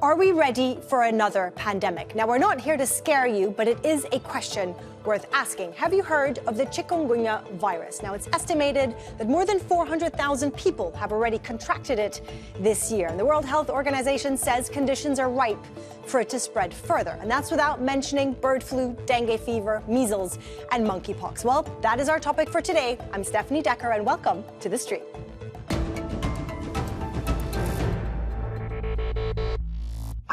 Are we ready for another pandemic? Now, we're not here to scare you, but it is a question worth asking. Have you heard of the Chikungunya virus? Now, it's estimated that more than 400,000 people have already contracted it this year. And the World Health Organization says conditions are ripe for it to spread further. And that's without mentioning bird flu, dengue fever, measles, and monkeypox. Well, that is our topic for today. I'm Stefanie Dekker, and welcome to The Street.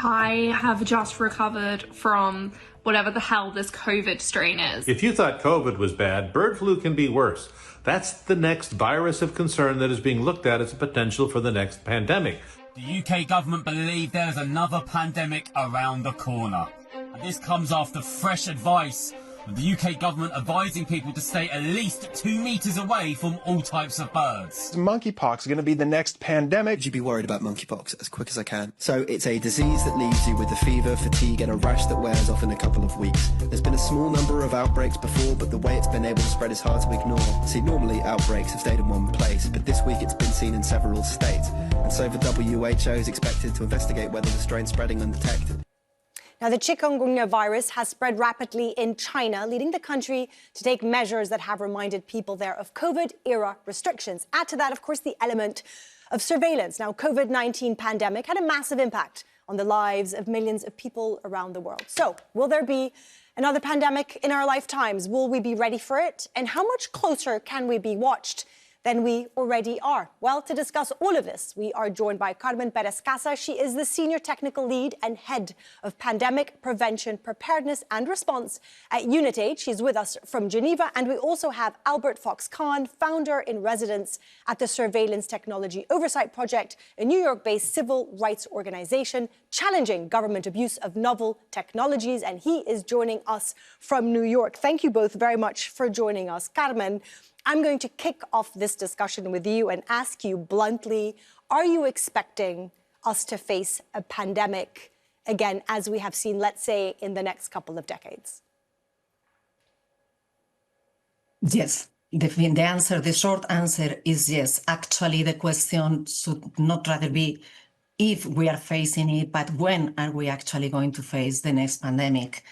I have just recovered from whatever the hell this COVID strain is. If you thought COVID was bad, bird flu can be worse. That's the next virus of concern that is being looked at as a potential for the next pandemic. The UK government believe there's another pandemic around the corner. And this comes after fresh advice of the UK government advising people to stay at least 2 meters away from all types of birds. Monkeypox is going to be the next pandemic. Would you be worried about monkeypox as quick as I can? So it's a disease that leaves you with a fever, fatigue and a rash that wears off in a couple of weeks. There's been a small number of outbreaks before, but the way it's been able to spread is hard to ignore. See, normally outbreaks have stayed in one place, but this week it's been seen in several states. And so the WHO is expected to investigate whether the strain's spreading undetected. Now, the Chikungunya virus has spread rapidly in China, leading the country to take measures that have reminded people there of COVID-era restrictions. Add to that, of course, the element of surveillance. Now, COVID-19 pandemic had a massive impact on the lives of millions of people around the world. So, will there be another pandemic in our lifetimes? Will we be ready for it? And how much closer can we be watched than we already are? Well, to discuss all of this, we are joined by Carmen Perez Casas. She is the Senior Technical Lead and Head of Pandemic Prevention, Preparedness and Response at Unitaid. She's with us from Geneva. And we also have Albert Fox Cahn, Founder in Residence at the Surveillance Technology Oversight Project, a New York-based civil rights organization challenging government abuse of novel technologies. And he is joining us from New York. Thank you both very much for joining us. Carmen, I'm going to kick off this discussion with you and ask you bluntly, are you expecting us to face a pandemic again, as we have seen, let's say, in the next couple of decades? Yes, the short answer is yes. Actually, the question should not rather be if we are facing it, but when are we actually going to face the next pandemic?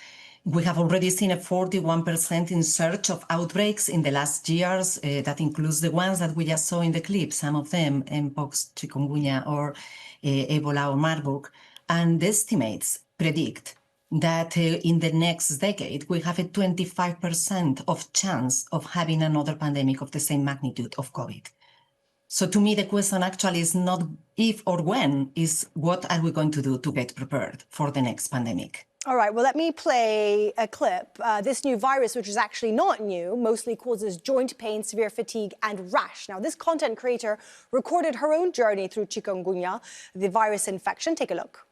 We have already seen a 41% in surge of outbreaks in the last years. That includes the ones that we just saw in the clip, some of them, Mpox, Chikungunya, or Ebola or Marburg. And the estimates predict that in the next decade, we have a 25% of chance of having another pandemic of the same magnitude of COVID. So to me, the question actually is not if or when, is what are we going to do to get prepared for the next pandemic? All right, well, let me play a clip. This new virus, which is actually not new, mostly causes joint pain, severe fatigue, and rash. Now, this content creator recorded her own journey through chikungunya, the virus infection. Take a look.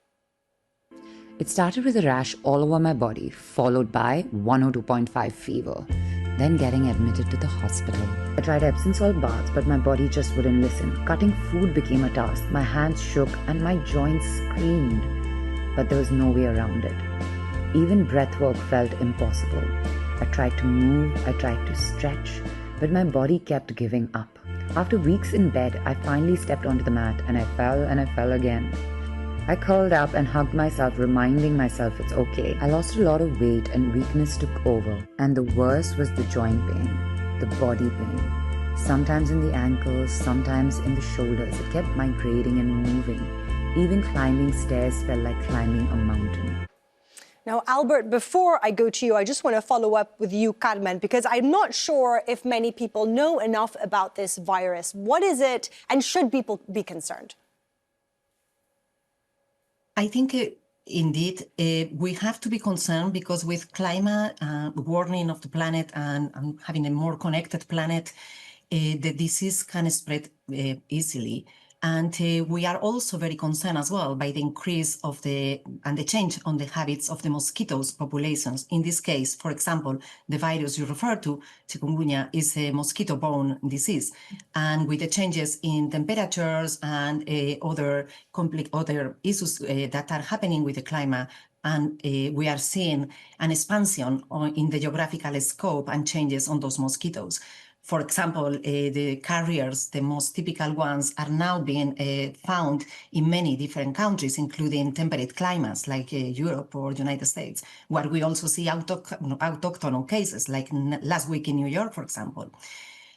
It started with a rash all over my body, followed by 102.5 fever, then getting admitted to the hospital. I tried Epsom salt baths, but my body just wouldn't listen. Cutting food became a task. My hands shook and my joints screamed, but there was no way around it. Even breath work felt impossible. I tried to move, I tried to stretch, but my body kept giving up. After weeks in bed, I finally stepped onto the mat and I fell again. I curled up and hugged myself, reminding myself it's okay. I lost a lot of weight and weakness took over. And the worst was the joint pain, the body pain. Sometimes in the ankles, sometimes in the shoulders. It kept migrating and moving. Even climbing stairs felt like climbing a mountain. Now, Albert, before I go to you, I just want to follow up with you, Carmen, because I'm not sure if many people know enough about this virus. What is it, and should people be concerned? I think, indeed, we have to be concerned because with climate warming of the planet and having a more connected planet, the disease can spread easily. And we are also very concerned as well by the increase of the change on the habits of the mosquitoes populations. In this case, for example, the virus you refer to, chikungunya, is a mosquito-borne disease. And with the changes in temperatures and other issues that are happening with the climate, and we are seeing an expansion in the geographical scope and changes on those mosquitoes. For example, the carriers, the most typical ones, are now being found in many different countries, including temperate climates like Europe or United States, where we also see autochthonal cases, like last week in New York, for example.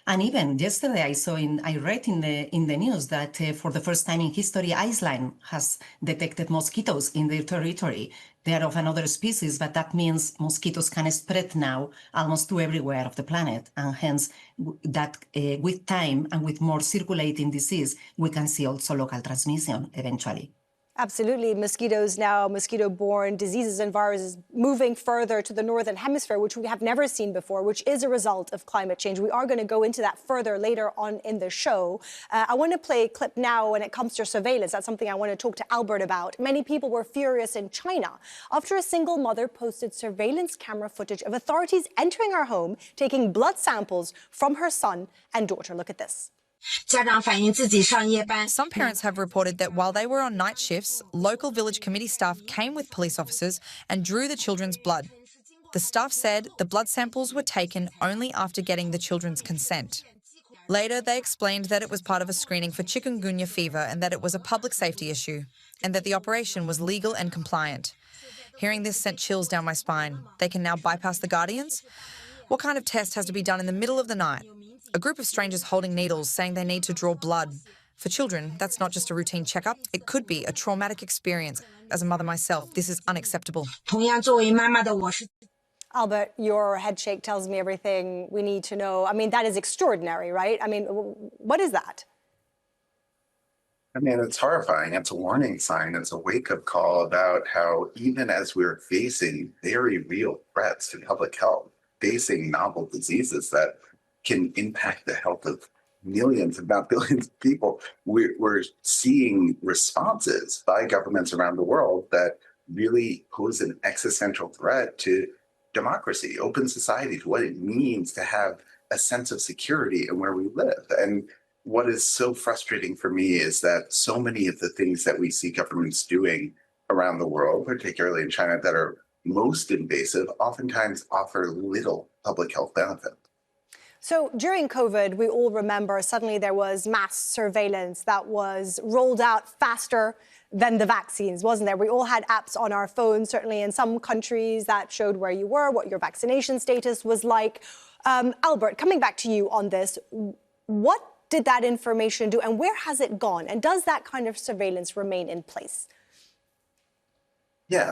And even yesterday, I read in the news that for the first time in history, Iceland has detected mosquitoes in their territory. They are of another species, but that means mosquitoes can spread now almost to everywhere of the planet. And hence, that with time and with more circulating disease, we can see also local transmission eventually. Absolutely. Mosquitoes now, mosquito-borne diseases and viruses moving further to the northern hemisphere, which we have never seen before, which is a result of climate change. We are going to go into that further later on in the show. I want to play a clip now when it comes to surveillance. That's something I want to talk to Albert about. Many people were furious in China after a single mother posted surveillance camera footage of authorities entering her home, taking blood samples from her son and daughter. Look at this. Some parents have reported that while they were on night shifts, local village committee staff came with police officers and drew the children's blood. The staff said the blood samples were taken only after getting the children's consent. Later, they explained that it was part of a screening for chikungunya fever and that it was a public safety issue, and that the operation was legal and compliant. Hearing this sent chills down my spine. They can now bypass the guardians? What kind of test has to be done in the middle of the night? A group of strangers holding needles saying they need to draw blood. For children, that's not just a routine checkup. It could be a traumatic experience. As a mother myself, this is unacceptable. Albert, your head shake tells me everything we need to know. I mean, that is extraordinary, right? I mean, what is that? I mean, it's horrifying. It's a warning sign. It's a wake-up call about how even as we're facing very real threats to public health, facing novel diseases that can impact the health of millions, if not billions of people, we're seeing responses by governments around the world that really pose an existential threat to democracy, open society, to what it means to have a sense of security in where we live. And what is so frustrating for me is that so many of the things that we see governments doing around the world, particularly in China, that are most invasive, oftentimes offer little public health benefit. So during COVID, we all remember suddenly there was mass surveillance that was rolled out faster than the vaccines, wasn't there? We all had apps on our phones, certainly in some countries, that showed where you were, what your vaccination status was like. Albert, coming back to you on this, what did that information do and where has it gone? And does that kind of surveillance remain in place? Yeah,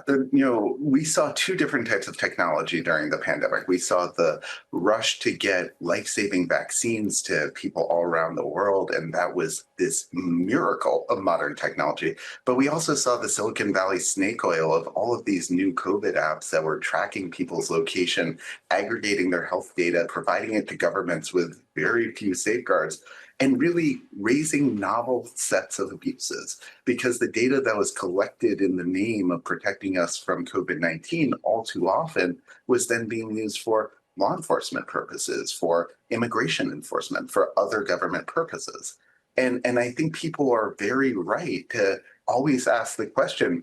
we saw two different types of technology during the pandemic. We saw the rush to get life-saving vaccines to people all around the world, and that was this miracle of modern technology. But we also saw the Silicon Valley snake oil of all of these new COVID apps that were tracking people's location, aggregating their health data, providing it to governments with very few safeguards, and really raising novel sets of abuses, because the data that was collected in the name of protecting us from COVID-19 all too often was then being used for law enforcement purposes, for immigration enforcement, for other government purposes. And I think people are very right to always ask the question,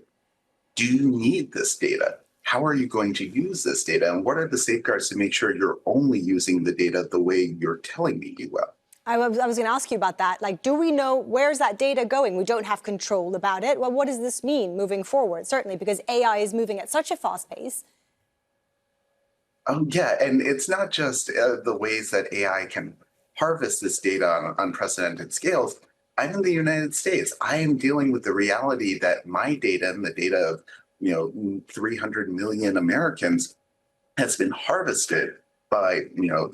do you need this data? How are you going to use this data? And what are the safeguards to make sure you're only using the data the way you're telling me you will? I was going to ask you about that. Like, do we know where's that data going? We don't have control about it. Well, what does this mean moving forward? Certainly, because AI is moving at such a fast pace. Oh, yeah. And it's not just the ways that AI can harvest this data on unprecedented scales. I'm in the United States. I am dealing with the reality that my data and the data of 300 million Americans has been harvested by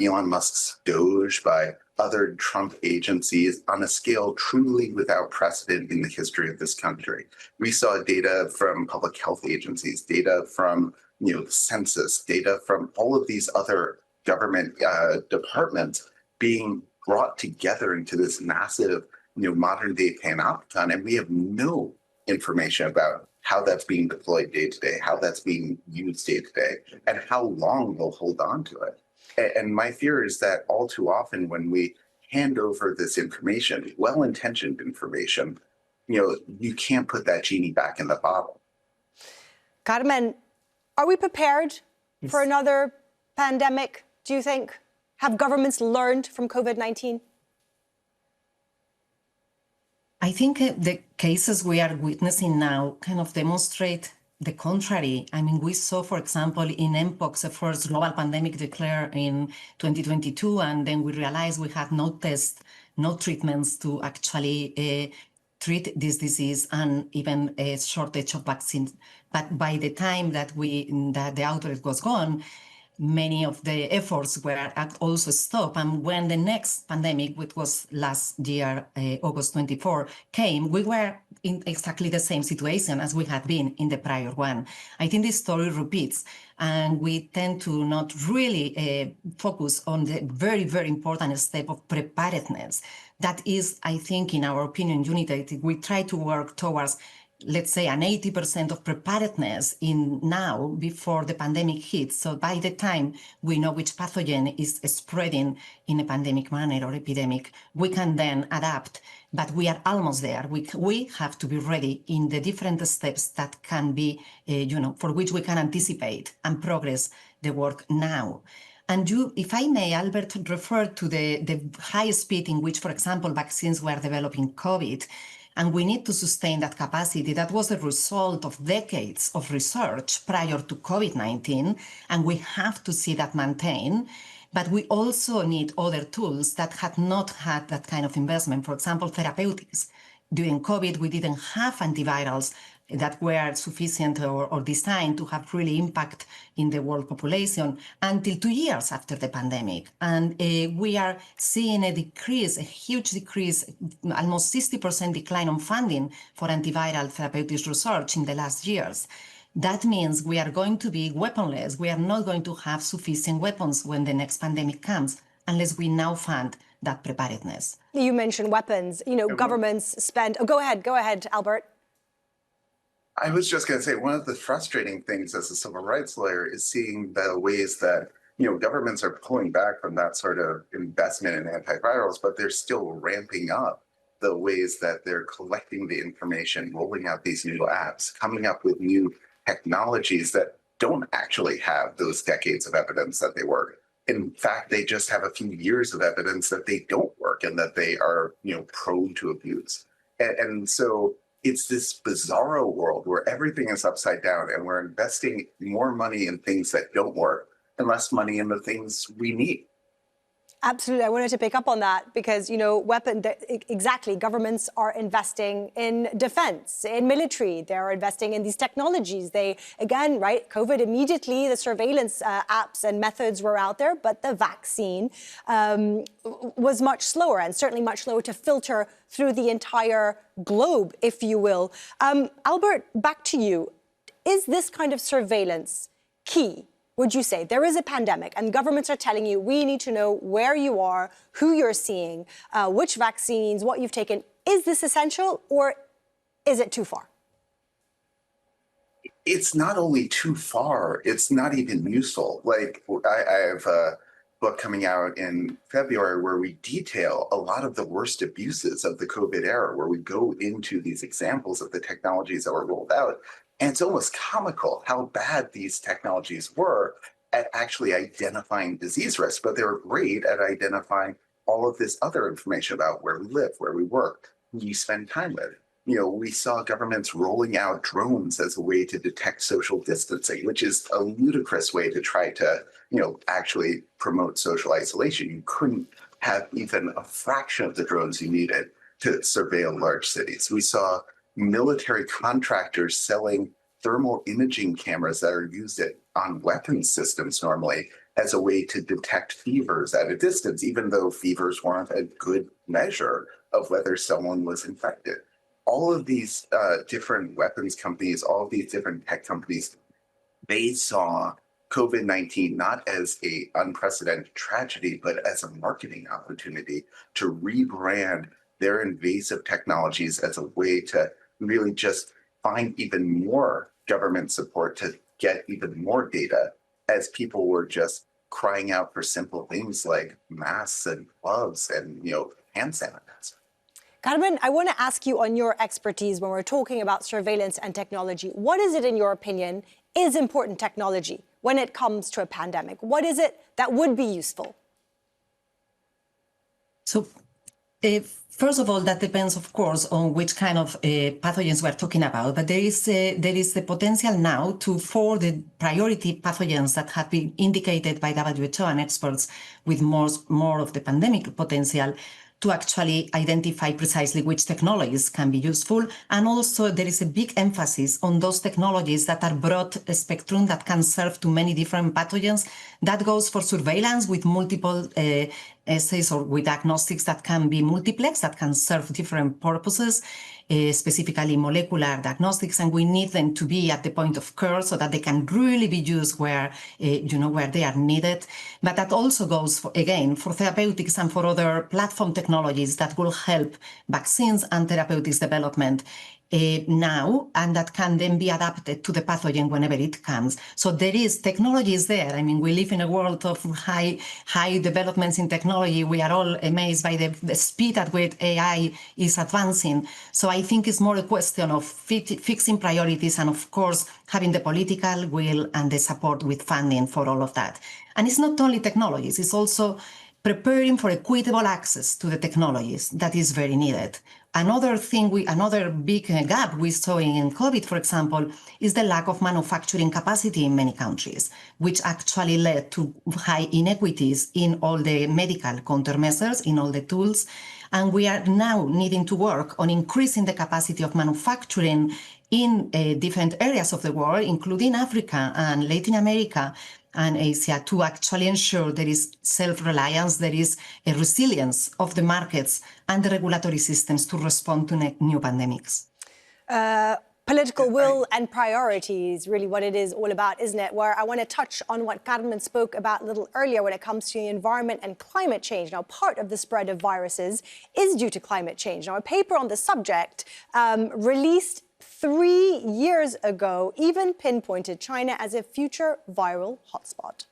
Elon Musk's Doge, by other Trump agencies on a scale truly without precedent in the history of this country. We saw data from public health agencies, data from the census, data from all of these other government departments being brought together into this massive modern day panopticon, and we have no information about how that's being deployed day to day, how that's being used day to day, and how long they'll hold on to it. And my fear is that all too often when we hand over this information, well-intentioned information, you can't put that genie back in the bottle. Carmen, are we prepared for another pandemic, do you think? Have governments learned from COVID-19? I think the cases we are witnessing now kind of demonstrate the contrary. I mean, we saw, for example, in Mpox, the first global pandemic declared in 2022, and then we realized we had no tests, no treatments to actually treat this disease, and even a shortage of vaccines. But by the time that the outbreak was gone, many of the efforts were also stopped. And when the next pandemic, which was last year, August 24, came, we were in exactly the same situation as we had been in the prior one. I think this story repeats, and we tend to not really focus on the very, very important step of preparedness. That is, I think, in our opinion, Unitaid, we try to work towards, let's say, an 80% of preparedness in now before the pandemic hits. So by the time we know which pathogen is spreading in a pandemic manner or epidemic, we can then adapt. But we are almost there. We have to be ready in the different steps that can be, for which we can anticipate and progress the work now. And if I may, Albert referred to the high speed in which, for example, vaccines were developing COVID. And we need to sustain that capacity. That was a result of decades of research prior to COVID-19, and we have to see that maintained. But we also need other tools that had not had that kind of investment. For example, therapeutics. During COVID, we didn't have antivirals that were sufficient or designed to have really impact in the world population until 2 years after the pandemic. And we are seeing a decrease, a huge decrease, almost 60% decline on funding for antiviral therapeutics research in the last years. That means we are going to be weaponless. We are not going to have sufficient weapons when the next pandemic comes, unless we now fund that preparedness. You mentioned weapons. Governments spend... Oh, go ahead, Albert. I was just going to say, one of the frustrating things as a civil rights lawyer is seeing the ways that, governments are pulling back from that sort of investment in antivirals, but they're still ramping up the ways that they're collecting the information, rolling out these new apps, coming up with new technologies that don't actually have those decades of evidence that they work. In fact, they just have a few years of evidence that they don't work and that they are, prone to abuse. And so it's this bizarro world where everything is upside down and we're investing more money in things that don't work and less money in the things we need. Absolutely. I wanted to pick up on that because, exactly, governments are investing in defense, in military. They're investing in these technologies. COVID, immediately the surveillance apps and methods were out there, but the vaccine was much slower and certainly much slower to filter through the entire globe, if you will. Albert, back to you. Is this kind of surveillance key? Would you say there is a pandemic and governments are telling you we need to know where you are, who you're seeing, which vaccines, what you've taken? Is this essential or is it too far? It's not only too far, it's not even useful. I have a book coming out in February where we detail a lot of the worst abuses of the COVID era, where we go into these examples of the technologies that were rolled out. And it's almost comical how bad these technologies were at actually identifying disease risk, but they were great at identifying all of this other information about where we live, where we work, who you spend time with. We saw governments rolling out drones as a way to detect social distancing, which is a ludicrous way to try to, actually promote social isolation. You couldn't have even a fraction of the drones you needed to surveil large cities. We saw military contractors selling thermal imaging cameras that are used on weapons systems normally as a way to detect fevers at a distance, even though fevers weren't a good measure of whether someone was infected. All of these different weapons companies, all of these different tech companies, they saw COVID-19 not as an unprecedented tragedy, but as a marketing opportunity to rebrand their invasive technologies as a way to really just find even more government support to get even more data, as people were just crying out for simple things like masks and gloves and, hand sanitizer. Carmen, I want to ask you on your expertise when we're talking about surveillance and technology. What is it, in your opinion, is important technology when it comes to a pandemic? What is it that would be useful? So, first of all, that depends, of course, on which kind of pathogens we're talking about. But there is the potential now for the priority pathogens that have been indicated by WHO and experts with more of the pandemic potential to actually identify precisely which technologies can be useful. And also there is a big emphasis on those technologies that are broad spectrum that can serve to many different pathogens. That goes for surveillance with multiple assays or with diagnostics that can be multiplex, that can serve different purposes, specifically molecular diagnostics, and we need them to be at the point of care so that they can really be used where they are needed. But that also goes for therapeutics and for other platform technologies that will help vaccines and therapeutics development now, and that can then be adapted to the pathogen whenever it comes. So there is technology is there. I mean, we live in a world of high developments in technology. We are all amazed by the speed at which AI is advancing. So I think it's more a question of fixing priorities and, of course, having the political will and the support with funding for all of that. And it's not only technologies, it's also preparing for equitable access to the technologies that is very needed. Another big gap we saw in COVID, for example, is the lack of manufacturing capacity in many countries, which actually led to high inequities in all the medical countermeasures, in all the tools. And we are now needing to work on increasing the capacity of manufacturing in different areas of the world, including Africa and Latin America and Asia, to actually ensure there is self-reliance, there is a resilience of the markets and the regulatory systems to respond to new pandemics. Political will and priorities, really what it is all about, isn't it? Where I want to touch on what Carmen spoke about a little earlier when it comes to the environment and climate change. Now, part of the spread of viruses is due to climate change. Now, a paper on the subject released 3 years ago even pinpointed China as a future viral hotspot.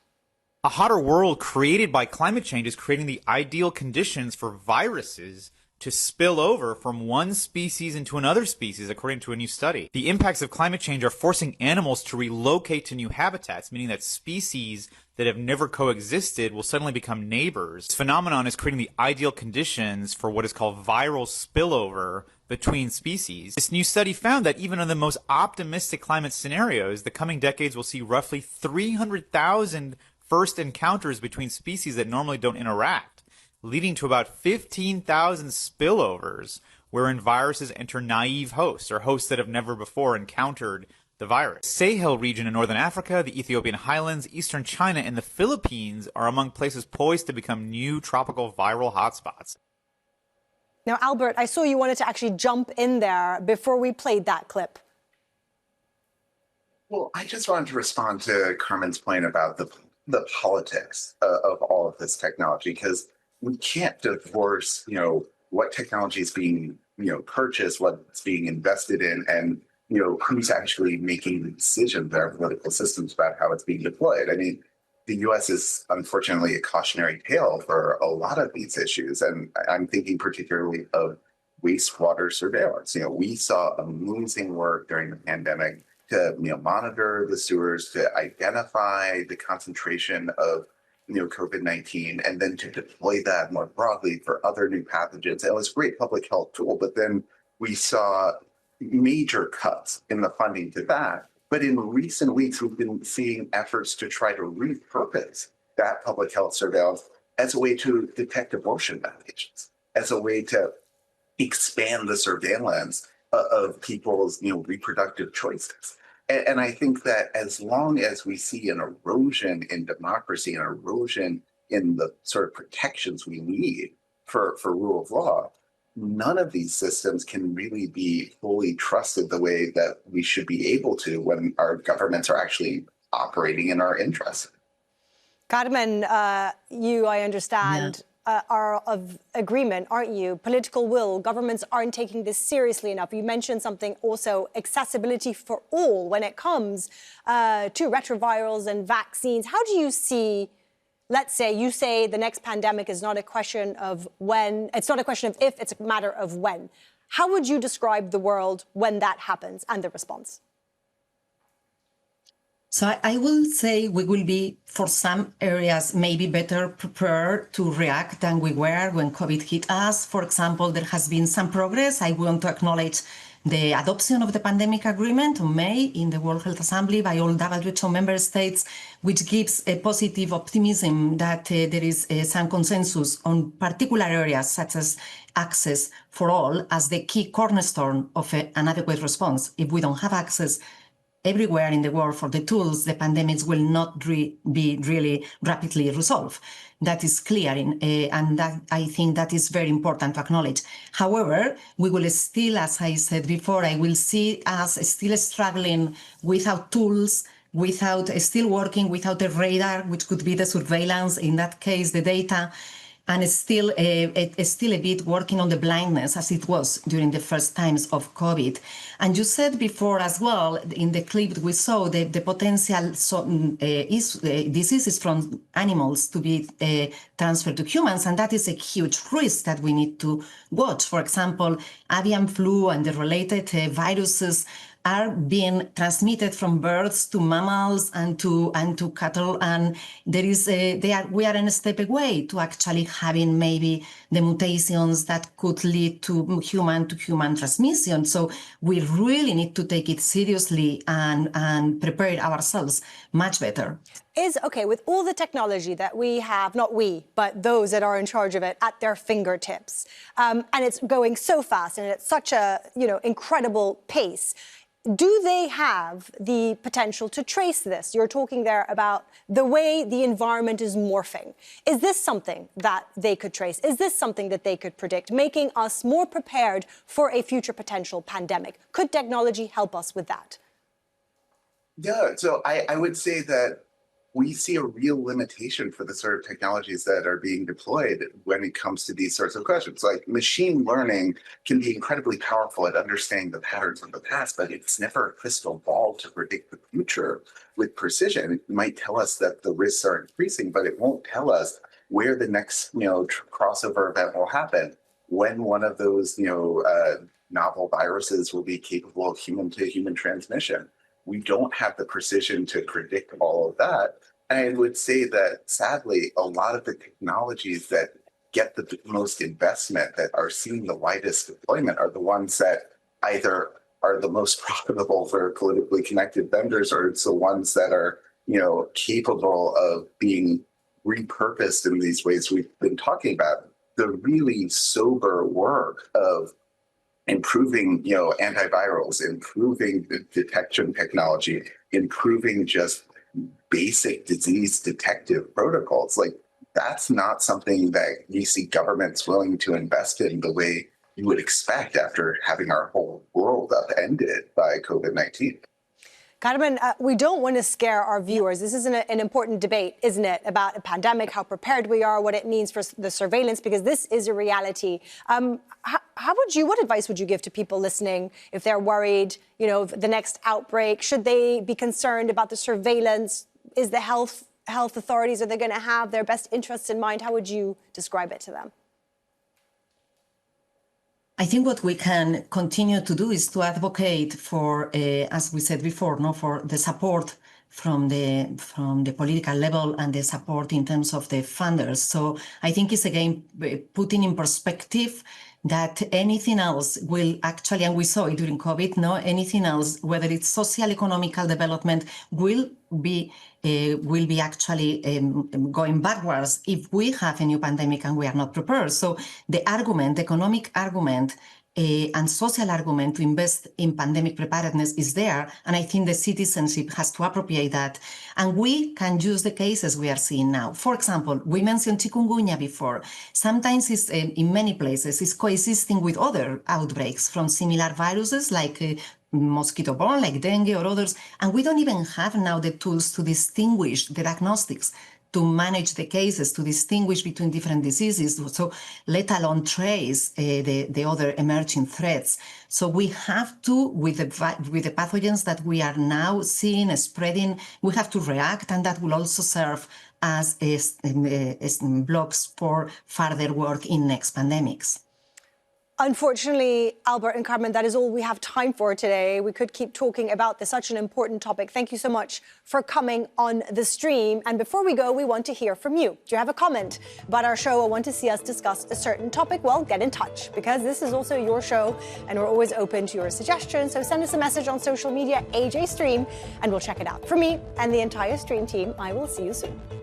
A hotter world created by climate change is creating the ideal conditions for viruses to spill over from one species into another species, according to a new study. The impacts of climate change are forcing animals to relocate to new habitats, meaning that species that have never coexisted will suddenly become neighbors. This phenomenon is creating the ideal conditions for what is called viral spillover between species. This new study found that even in the most optimistic climate scenarios, the coming decades will see roughly 300,000 first encounters between species that normally don't interact, leading to about 15,000 spillovers wherein viruses enter naive hosts, or hosts that have never before encountered the virus. Sahel region in northern Africa, the Ethiopian highlands, eastern China, and the Philippines are among places poised to become new tropical viral hotspots. Now, Albert, I saw you wanted to actually jump in there before we played that clip. Well, I just wanted to respond to Carmen's point about the politics of all of this technology, because we can't divorce, what technology is being, purchased, what's being invested in, and, who's actually making the decisions in our political systems about how it's being deployed. I mean, the U.S. is unfortunately a cautionary tale for a lot of these issues. And I'm thinking particularly of wastewater surveillance. We saw amazing work during the pandemic to, monitor the sewers, to identify the concentration of, COVID-19, and then to deploy that more broadly for other new pathogens. It was a great public health tool, but then we saw major cuts in the funding to that. But in recent weeks, we've been seeing efforts to try to repurpose that public health surveillance as a way to detect abortion medications, as a way to expand the surveillance of people's, reproductive choices. And I think that as long as we see an erosion in democracy, an erosion in the sort of protections we need for rule of law, none of these systems can really be fully trusted the way that we should be able to when our governments are actually operating in our interests. Carmen, you, I understand, are of agreement, aren't you? Political will, governments aren't taking this seriously enough. You mentioned something also, accessibility for all when it comes to retrovirals and vaccines. How do you see, let's say, you say the next pandemic is not a question of when, it's not a question of if, it's a matter of when. How would you describe the world when that happens and the response? So I will say we will be, for some areas, maybe better prepared to react than we were when COVID hit us. For example, there has been some progress. I want to acknowledge the adoption of the pandemic agreement in May in the World Health Assembly by all WHO member states, which gives a positive optimism that there is some consensus on particular areas such as access for all as the key cornerstone of an adequate response. If we don't have access everywhere in the world for the tools, the pandemics will not be really rapidly resolved. That is clear, and that, I think that is very important to acknowledge. However, we will still, as I said before, I will see us still struggling without tools, still working without a radar, which could be the surveillance, in that case, the data, and still a bit working on the blindness as it was during the first times of COVID. And you said before as well, in the clip we saw, the potential diseases from animals to be transferred to humans, and that is a huge risk that we need to watch. For example, avian flu and the related viruses are being transmitted from birds to mammals and to cattle, and we are a step away to actually having maybe the mutations that could lead to human transmission. So we really need to take it seriously and prepare ourselves much better. Okay, with all the technology that we have, not we, but those that are in charge of it, at their fingertips, and it's going so fast and at such a incredible pace, do they have the potential to trace this? You're talking there about the way the environment is morphing. Is this something that they could trace? Is this something that they could predict, making us more prepared for a future potential pandemic? Could technology help us with that? Yeah, so I would say that we see a real limitation for the sort of technologies that are being deployed when it comes to these sorts of questions. Like, machine learning can be incredibly powerful at understanding the patterns of the past, but it's never a crystal ball to predict the future with precision. It might tell us that the risks are increasing, but it won't tell us where the next crossover event will happen, when one of those novel viruses will be capable of human-to-human transmission. We don't have the precision to predict all of that. And I would say that, sadly, a lot of the technologies that get the most investment, that are seeing the widest deployment, are the ones that either are the most profitable for politically connected vendors, or it's the ones that are, capable of being repurposed in these ways we've been talking about. The really sober work of improving, antivirals, improving the detection technology, improving just basic disease detective protocols. Like, that's not something that you see governments willing to invest in the way you would expect after having our whole world upended by COVID-19. Carmen, we don't want to scare our viewers. This is an important debate, isn't it, about a pandemic, how prepared we are, what it means for the surveillance, because this is a reality. What advice would you give to people listening if they're worried, the next outbreak? Should they be concerned about the surveillance? Is the health authorities, are they going to have their best interests in mind? How would you describe it to them? I think what we can continue to do is to advocate for, as we said before, for the support from the political level and the support in terms of the funders. So I think it's again putting in perspective that anything else will actually, and we saw it during COVID, anything else, whether it's social economical development, will be actually going backwards if we have a new pandemic and we are not prepared. So the economic argument and social argument to invest in pandemic preparedness is there. And I think the citizenship has to appropriate that. And we can use the cases we are seeing now. For example, we mentioned Chikungunya before. Sometimes it's in many places, it's coexisting with other outbreaks from similar viruses like mosquito-borne, like dengue or others. And we don't even have now the tools to distinguish the diagnostics, to manage the cases, to distinguish between different diseases, so let alone trace the other emerging threats. So we have to, with the pathogens that we are now seeing spreading, we have to react, and that will also serve as blocks for further work in next pandemics. Unfortunately, Albert and Carmen, that is all we have time for today. We could keep talking about this, such an important topic. Thank you so much for coming on the stream. And before we go, we want to hear from you. Do you have a comment about our show or want to see us discuss a certain topic? Well, get in touch, because this is also your show and we're always open to your suggestions. So send us a message on social media, AJ Stream, and we'll check it out. For me and the entire Stream team, I will see you soon.